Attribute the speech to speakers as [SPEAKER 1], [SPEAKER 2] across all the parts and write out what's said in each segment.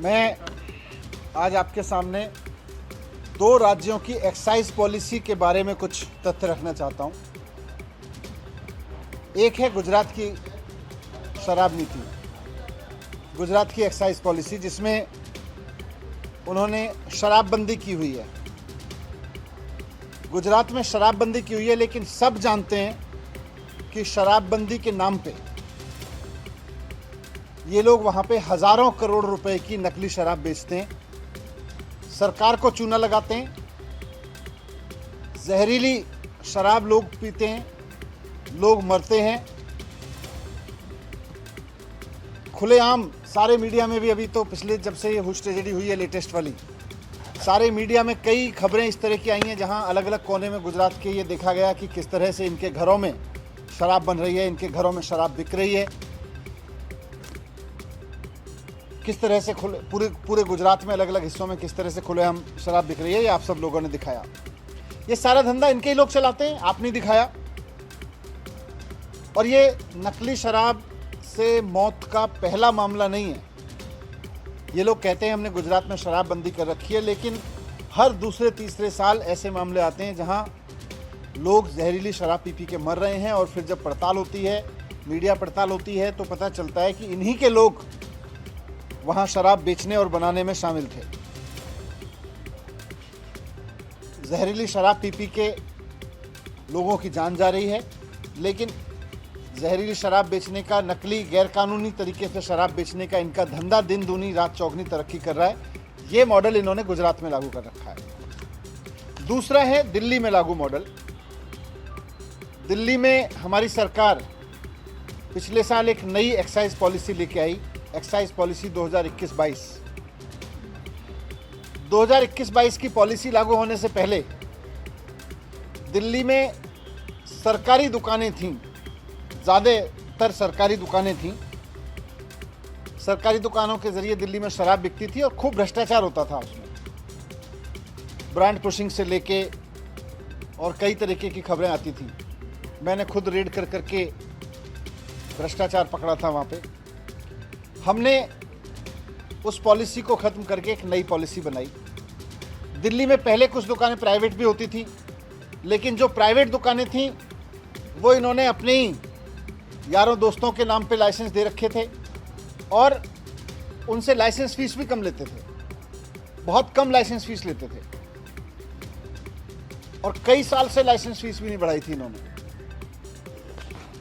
[SPEAKER 1] मैं आज आपके सामने दो राज्यों की एक्साइज पॉलिसी के बारे में कुछ तथ्य रखना चाहता हूं। एक है गुजरात की शराब नीति, गुजरात की एक्साइज पॉलिसी, जिसमें उन्होंने शराबबंदी की हुई है। गुजरात में शराबबंदी की हुई है, लेकिन सब जानते हैं कि शराबबंदी के नाम पे ये लोग वहाँ पे हज़ारों करोड़ रुपए की नकली शराब बेचते हैं, सरकार को चूना लगाते हैं, जहरीली शराब लोग पीते हैं, लोग मरते हैं। खुलेआम सारे मीडिया में भी, अभी तो पिछले जब से ये हुश ट्रेजेडी हुई है लेटेस्ट वाली, सारे मीडिया में कई खबरें इस तरह की आई हैं जहां अलग अलग कोने में गुजरात के ये देखा गया कि किस तरह से इनके घरों में शराब बन रही है, इनके घरों में शराब बिक रही है, किस तरह से पूरे गुजरात में अलग अलग हिस्सों में किस तरह से खुलेआम शराब बिक रही है। ये आप सब लोगों ने दिखाया। ये सारा धंधा इनके ही लोग चलाते हैं, आपने दिखाया। और ये नकली शराब से मौत का पहला मामला नहीं है। ये लोग कहते हैं हमने गुजरात में शराबबंदी कर रखी है, लेकिन हर दूसरे तीसरे साल ऐसे मामले आते हैं जहां लोग जहरीली शराब पी के मर रहे हैं। और फिर जब पड़ताल होती है, मीडिया पड़ताल होती है, तो पता चलता है कि इन्हीं के लोग वहां शराब बेचने और बनाने में शामिल थे। जहरीली शराब पी के लोगों की जान जा रही है, लेकिन जहरीली शराब बेचने का, नकली गैरकानूनी तरीके से शराब बेचने का इनका धंधा दिन दूनी रात चौगनी तरक्की कर रहा है। ये मॉडल इन्होंने गुजरात में लागू कर रखा है। दूसरा है दिल्ली में लागू मॉडल। दिल्ली में हमारी सरकार पिछले साल एक नई एक्साइज पॉलिसी लेके आई, एक्साइज पॉलिसी 2021-22। 2021-22 की पॉलिसी लागू होने से पहले दिल्ली में सरकारी दुकानें थीं, ज़्यादातर सरकारी दुकानें थीं। सरकारी दुकानों के ज़रिए दिल्ली में शराब बिकती थी और खूब भ्रष्टाचार होता था उसमें, ब्रांड पुशिंग से लेके और कई तरीके की खबरें आती थीं। मैंने खुद रेड कर करके भ्रष्टाचार पकड़ा था वहाँ पे। हमने उस पॉलिसी को ख़त्म करके एक नई पॉलिसी बनाई। दिल्ली में पहले कुछ दुकानें प्राइवेट भी होती थी, लेकिन जो प्राइवेट दुकानें थीं वो इन्होंने अपने ही यारों दोस्तों के नाम पे लाइसेंस दे रखे थे और उनसे लाइसेंस फीस भी कम लेते थे, बहुत कम लाइसेंस फीस लेते थे। और कई साल से लाइसेंस फीस भी नहीं बढ़ाई थी इन्होंने।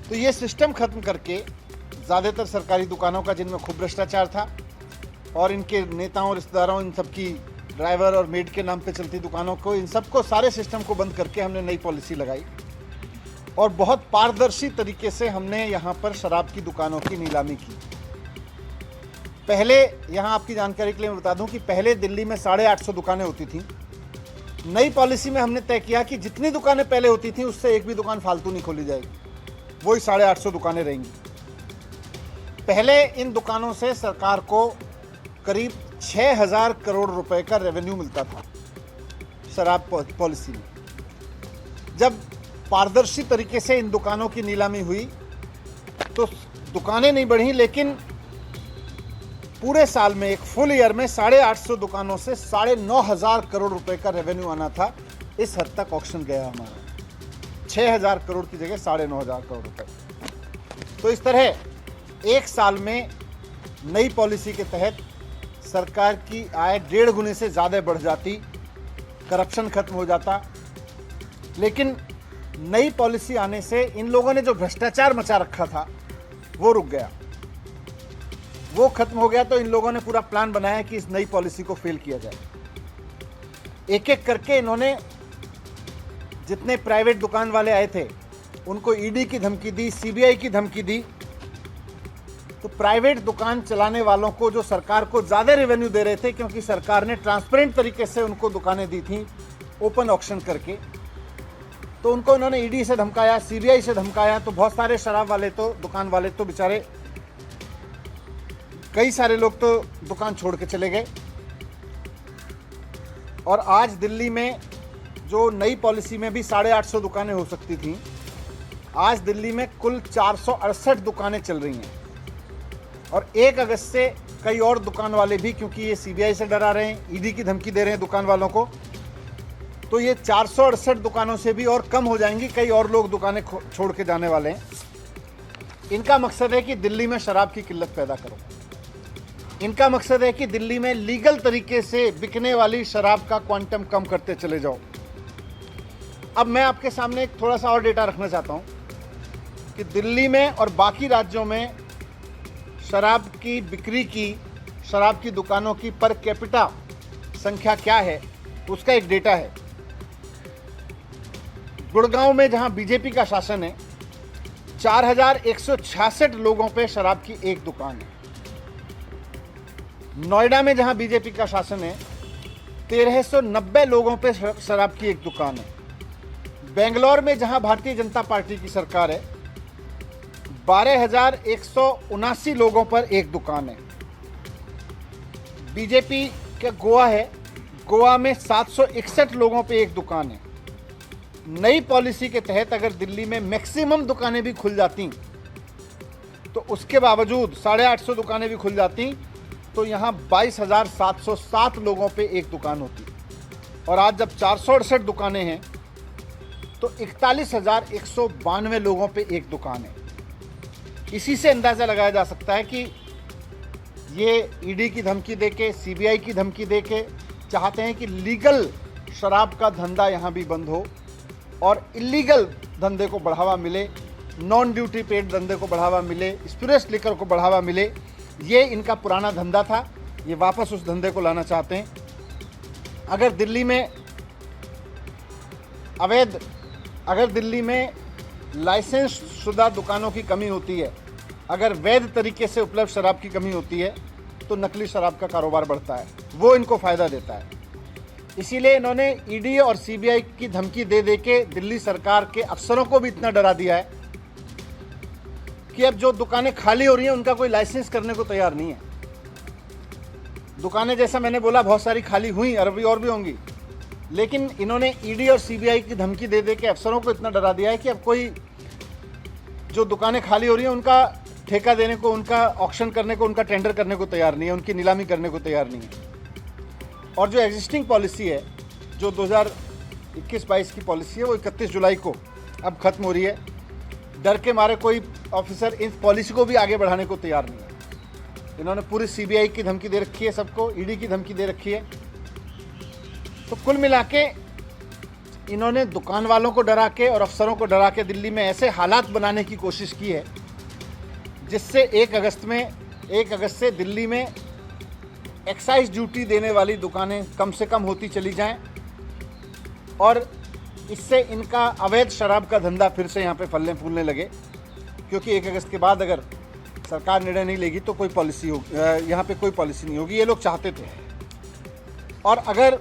[SPEAKER 1] तो ये सिस्टम ख़त्म करके ज़्यादातर सरकारी दुकानों का, जिनमें खूब भ्रष्टाचार था, और इनके नेताओं, रिश्तेदारों, इन सब की ड्राइवर और मेड के नाम पे चलती दुकानों को, इन सबको, सारे सिस्टम को बंद करके हमने नई पॉलिसी लगाई और बहुत पारदर्शी तरीके से हमने यहाँ पर शराब की दुकानों की नीलामी की। पहले, यहाँ आपकी जानकारी के लिए मैं बता दूँ कि पहले दिल्ली में 850 दुकानें होती थीं। नई पॉलिसी में हमने तय किया कि जितनी दुकानें पहले होती थीं उससे एक भी दुकान फालतू नहीं खोली जाएगी, वही 850 दुकानें रहेंगी। पहले इन दुकानों से सरकार को करीब 6000 करोड़ रुपए का रेवेन्यू मिलता था शराब पॉलिसी में। जब पारदर्शी तरीके से इन दुकानों की नीलामी हुई तो दुकानें नहीं बढ़ी, लेकिन पूरे साल में, एक फुल ईयर में 850 दुकानों से 9500 करोड़ रुपए का रेवेन्यू आना था। इस हद तक ऑक्शन गया हमारा, 6000 करोड़ की जगह 9500 करोड़ रुपए। तो इस तरह एक साल में नई पॉलिसी के तहत सरकार की आय 1.5 गुने से ज़्यादा बढ़ जाती, करप्शन खत्म हो जाता। लेकिन नई पॉलिसी आने से इन लोगों ने जो भ्रष्टाचार मचा रखा था वो रुक गया, वो खत्म हो गया। तो इन लोगों ने पूरा प्लान बनाया कि इस नई पॉलिसी को फेल किया जाए। एक एक करके इन्होंने जितने प्राइवेट दुकान वाले आए थे उनको ईडी की धमकी दी, सीबीआई की धमकी दी। तो प्राइवेट दुकान चलाने वालों को, जो सरकार को ज़्यादा रेवेन्यू दे रहे थे, क्योंकि सरकार ने ट्रांसपेरेंट तरीके से उनको दुकानें दी थी ओपन ऑक्शन करके, तो उनको इन्होंने ईडी से धमकाया, सीबीआई से धमकाया। तो बहुत सारे शराब वाले, तो दुकान वाले तो बेचारे, कई सारे लोग तो दुकान छोड़ के चले गए। और आज दिल्ली में जो नई पॉलिसी में भी 850 दुकानें हो सकती थीं, आज दिल्ली में कुल 468 दुकानें चल रही हैं। और 1 अगस्त से कई और दुकान वाले भी, क्योंकि ये सीबीआई से डरा रहे हैं, ईडी की धमकी दे रहे हैं दुकान वालों को, तो ये 468 दुकानों से भी और कम हो जाएंगी। कई और लोग दुकानें छोड़ के जाने वाले हैं। इनका मकसद है कि दिल्ली में शराब की किल्लत पैदा करो। इनका मकसद है कि दिल्ली में लीगल तरीके से बिकने वाली शराब का क्वांटम कम करते चले जाओ। अब मैं आपके सामने एक थोड़ा सा और डेटा रखना चाहता हूं कि दिल्ली में और बाकी राज्यों में शराब की बिक्री की, शराब की दुकानों की पर कैपिटा संख्या क्या है, उसका एक डेटा है। गुड़गांव में जहां बीजेपी का शासन है, 4166 लोगों पे शराब की एक दुकान है। नोएडा में जहां बीजेपी का शासन है, 1390 लोगों पे शराब की एक दुकान है। बेंगलोर में जहां भारतीय जनता पार्टी की सरकार है, 12,179 लोगों पर एक दुकान है। बीजेपी का गोवा है, गोवा में 761 लोगों पे एक दुकान है। नई पॉलिसी के तहत अगर दिल्ली में मैक्सिमम दुकानें भी खुल जाती तो उसके बावजूद 850 दुकानें भी खुल जाती तो यहाँ 22,707 लोगों पे एक दुकान होती। और आज जब 468 दुकानें हैं तो 41,192 लोगों पे एक दुकान है। इसी से अंदाज़ा लगाया जा सकता है कि ये ईडी की धमकी देके, सीबीआई की धमकी देके चाहते हैं कि लीगल शराब का धंधा यहाँ भी बंद हो और इलीगल धंधे को बढ़ावा मिले, नॉन ड्यूटी पेड धंधे को बढ़ावा मिले, स्पिरिट्स लिकर को बढ़ावा मिले। ये इनका पुराना धंधा था, ये वापस उस धंधे को लाना चाहते हैं। अगर दिल्ली में लाइसेंस शुदा दुकानों की कमी होती है, अगर वैध तरीके से उपलब्ध शराब की कमी होती है तो नकली शराब का कारोबार बढ़ता है, वो इनको फ़ायदा देता है। इसीलिए इन्होंने ईडी और सीबीआई की धमकी दे दे के दिल्ली सरकार के अफसरों को भी इतना डरा दिया है कि अब जो दुकानें खाली हो रही हैं उनका कोई लाइसेंस करने को तैयार नहीं है। दुकानें जैसा मैंने बोला बहुत सारी खाली हुई, अरबी और भी होंगी, लेकिन इन्होंने ईडी और सीबीआई की धमकी दे दे के अफसरों को इतना डरा दिया है कि अब कोई जो दुकानें खाली हो रही हैं उनका ठेका देने को, उनका ऑक्शन करने को, उनका टेंडर करने को तैयार नहीं है, उनकी नीलामी करने को तैयार नहीं है। और जो एग्जिस्टिंग पॉलिसी है, जो 2021-22 की पॉलिसी है, वो 31 जुलाई को अब खत्म हो रही है। डर के मारे कोई ऑफिसर इस पॉलिसी को भी आगे बढ़ाने को तैयार नहीं है। इन्होंने पूरी सीबीआई की धमकी दे रखी है, सबको ईडी की धमकी दे रखी है। तो कुल मिला के इन्होंने दुकान वालों को डरा के और अफसरों को डरा के दिल्ली में ऐसे हालात बनाने की कोशिश की है जिससे 1 अगस्त से दिल्ली में एक्साइज ड्यूटी देने वाली दुकानें कम से कम होती चली जाएं और इससे इनका अवैध शराब का धंधा फिर से यहाँ पे फलने फूलने लगे। क्योंकि 1 अगस्त के बाद अगर सरकार निर्णय नहीं लेगी तो कोई पॉलिसी होगी, यहाँ पे कोई पॉलिसी नहीं होगी। ये लोग चाहते थे। और अगर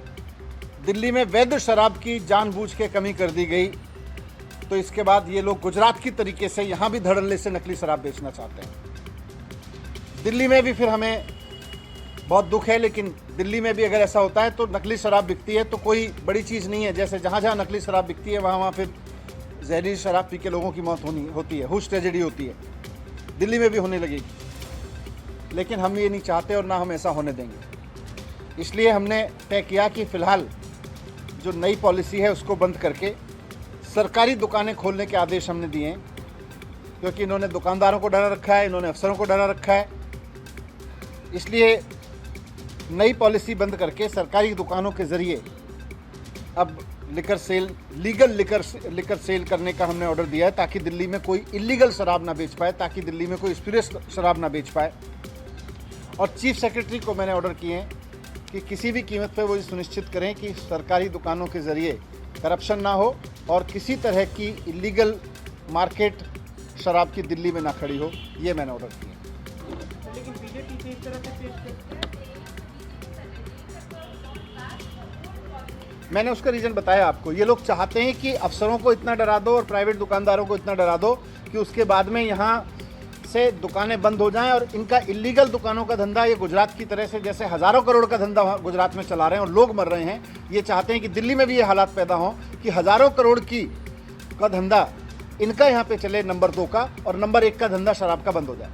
[SPEAKER 1] दिल्ली में वैध शराब की जानबूझ के कमी कर दी गई तो इसके बाद ये लोग गुजरात की तरीके से यहाँ भी धड़ल्ले से नकली शराब बेचना चाहते हैं। दिल्ली में भी फिर हमें बहुत दुख है, लेकिन दिल्ली में भी अगर ऐसा होता है तो नकली शराब बिकती है तो कोई बड़ी चीज़ नहीं है। जैसे जहाँ जहाँ नकली शराब बिकती है वहाँ फिर जहरीली शराब पी के लोगों की मौत होती है, हुश ट्रेजेडी होती है। दिल्ली में भी होने लगेगी, लेकिन हम ये नहीं चाहते और ना हम ऐसा होने देंगे। इसलिए हमने तय किया कि फ़िलहाल जो नई पॉलिसी है उसको बंद करके सरकारी दुकानें खोलने के आदेश हमने दिए हैं, क्योंकि इन्होंने दुकानदारों को डरा रखा है, इन्होंने अफसरों को डरा रखा है। इसलिए नई पॉलिसी बंद करके सरकारी दुकानों के ज़रिए अब लीगल लिकर सेल करने का हमने ऑर्डर दिया है, ताकि दिल्ली में कोई इलीगल शराब ना बेच पाए, ताकि दिल्ली में कोई स्पिरिट्स शराब ना बेच पाए। और चीफ सेक्रेटरी को मैंने ऑर्डर किए हैं कि किसी भी कीमत पे वो ये सुनिश्चित करें कि सरकारी दुकानों के ज़रिए करप्शन ना हो और किसी तरह की इलीगल मार्केट शराब की दिल्ली में ना खड़ी हो। ये मैंने ऑर्डर किया।
[SPEAKER 2] लेकिन बीजेपी से इस तरह से पेश करते हैं।
[SPEAKER 1] मैंने उसका रीज़न बताया आपको। ये लोग चाहते हैं कि अफसरों को इतना डरा दो और प्राइवेट दुकानदारों को इतना डरा दो कि उसके बाद में यहाँ से दुकानें बंद हो जाएं और इनका इलीगल दुकानों का धंधा, ये गुजरात की तरह से जैसे हज़ारों करोड़ का धंधा गुजरात में चला रहे हैं और लोग मर रहे हैं, ये चाहते हैं कि दिल्ली में भी ये हालात पैदा हों कि हज़ारों करोड़ का धंधा इनका यहाँ पे चले, नंबर 2 का, और नंबर 1 का धंधा शराब का बंद हो जाए।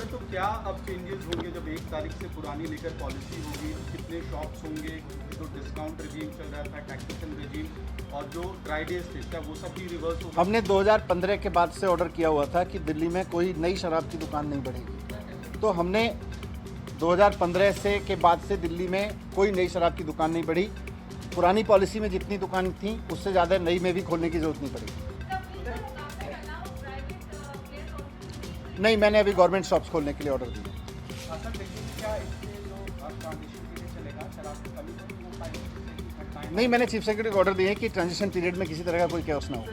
[SPEAKER 2] तो
[SPEAKER 3] क्या अब चेंजेस होंगे जब 1 तारीख से पुरानी लिकर पॉलिसी होगी? कितने शॉप्स होंगे? जो डिस्काउंट रिजीम चल रहा था, टैक्सेशन रिजीम और जो ड्राई डेज थे, क्या वो सब भी रिवर्स होगा?
[SPEAKER 1] हमने 2015 के बाद से ऑर्डर किया हुआ था कि दिल्ली में कोई नई शराब की दुकान नहीं बढ़ेगी, तो हमने 2015 से के बाद से दिल्ली में कोई नई शराब की दुकान नहीं बढ़ी। पुरानी पॉलिसी में जितनी दुकान थी उससे ज़्यादा नई में भी खोलने की ज़रूरत नहीं पड़ेगी। नहीं, मैंने अभी गवर्नमेंट शॉप्स खोलने के लिए ऑर्डर दिया।
[SPEAKER 3] सर लेकिन क्या इससे जो ट्रांजिशन पीरियड चलेगा शराब की कमी तो वो पाएंगे?
[SPEAKER 1] नहीं, मैंने चीफ सेक्रेटरी को ऑर्डर दिए कि ट्रांजिशन पीरियड में किसी तरह का कोई कैओस ना हो।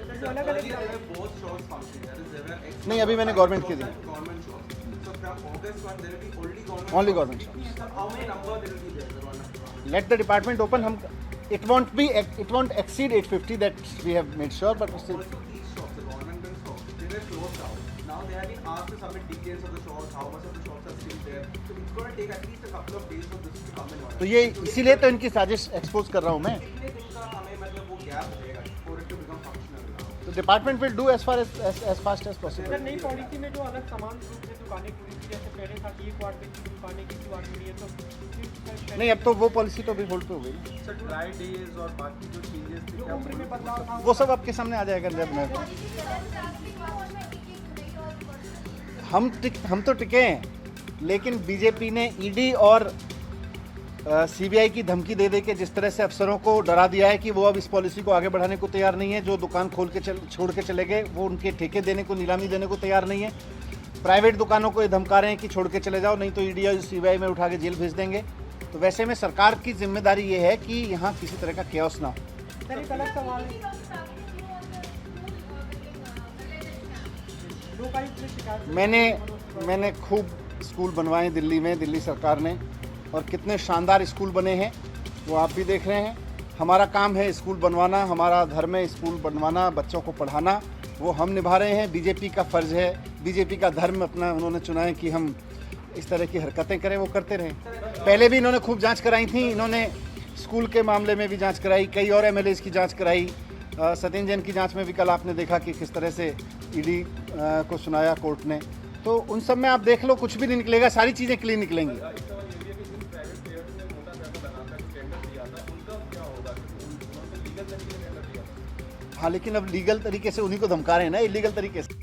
[SPEAKER 1] नहीं, अभी मैंने गवर्नमेंट के दिए, only government shops. Let the department open, हम it won't exceed 850, that we have made sure, but still
[SPEAKER 3] Also these shops, the government shops, they were closed down. Now they have been asked to submit details of the shops, how much of the shops are still there. So it's going to take at least a couple of days for this to come in order.
[SPEAKER 1] तो ये इसीलिए तो इनकी साजिश expose कर रहा हूँ मैं।
[SPEAKER 3] कितने दिन का हमें मतलब वो गैप रहेगा for it to become functional now?
[SPEAKER 1] तो department will do as fast as possible।
[SPEAKER 2] Sir नई पॉलिसी में जो अलग समान रूप से दुकानें खुली थी, जैसे पहले था कि एक वार्ड में 3 दुकानें, किसी वार्ड में नहीं है, तो
[SPEAKER 1] नहीं, अब तो वो पॉलिसी तो अभी होल्ड पे हो गई ना।
[SPEAKER 3] सर ड्राई डेज और बाकी जो चेंजेस थे
[SPEAKER 2] जो
[SPEAKER 3] क्या
[SPEAKER 2] उम्र में बदलाव था
[SPEAKER 1] वो सब आपके सामने आ जाएगा जब मैं हम तो टिके हैं, लेकिन बीजेपी ने ईडी और सीबीआई की धमकी दे के जिस तरह से अफसरों को डरा दिया है कि वो अब इस पॉलिसी को आगे बढ़ाने को तैयार नहीं है। जो दुकान छोड़ के चले गए वो उनके ठेके देने को, नीलामी देने को तैयार नहीं है। प्राइवेट दुकानों को ये धमका रहे हैं कि छोड़ के चले जाओ, नहीं तो ईडी और सीबीआई में उठा के जेल भेज देंगे। तो वैसे में सरकार की जिम्मेदारी ये है कि यहाँ किसी तरह का कैओस ना हो।
[SPEAKER 2] सर एक अलग सवाल है, लोकायुक्त से शिकायत
[SPEAKER 1] मैंने खूब स्कूल बनवाए दिल्ली में, दिल्ली सरकार ने, और कितने शानदार स्कूल बने हैं वो आप भी देख रहे हैं। हमारा काम है स्कूल बनवाना, हमारा धर्म है स्कूल बनवाना, बच्चों को पढ़ाना, वो हम निभा रहे हैं। बीजेपी का फ़र्ज़ है, बीजेपी का धर्म अपना उन्होंने चुना है कि हम इस तरह की हरकतें करें, वो करते रहें। पहले भी इन्होंने खूब जांच कराई थी, इन्होंने स्कूल के मामले में भी जांच कराई, कई और एमएलएस की जांच कराई, सत्येंद्र जैन की जांच में भी कल आपने देखा कि किस तरह से ईडी को सुनाया कोर्ट ने। तो उन सब में आप देख लो, कुछ भी नहीं निकलेगा, सारी चीज़ें क्लीन निकलेंगी। हाँ, लेकिन अब लीगल तरीके से उन्हीं को धमका रहे हैं ना, इलीगल तरीके से।